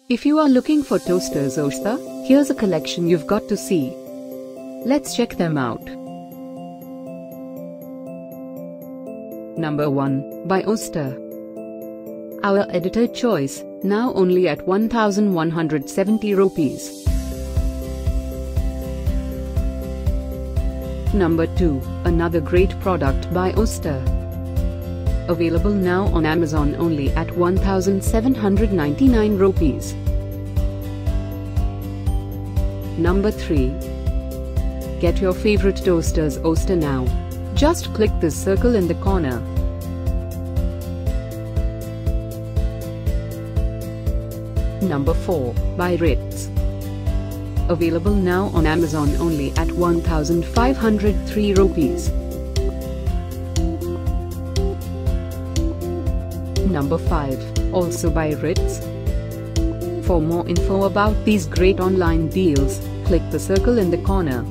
If you are looking for Toasters Oster, here's a collection you've got to see. Let's check them out. Number 1, by Oster. Our editor choice, now only at 1170 rupees. Number 2, another great product by Oster. Available now on Amazon only at 1799 rupees. Number 3. Get your favorite Toasters Oster now. Just click this circle in the corner. Number 4, by Ritz. Available now on Amazon only at 1503 rupees. Number 5, also by Ritz. For more info about these great online deals, click the circle in the corner.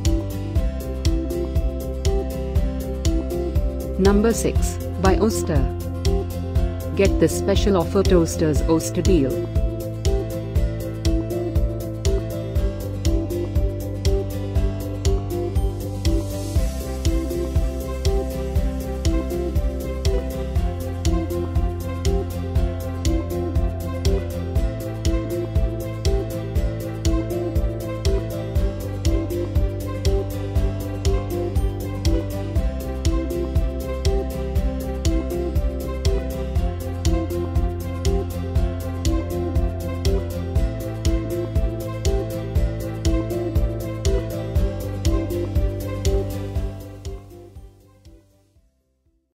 Number 6, by Oster. Get this special offer Toasters Oster deal.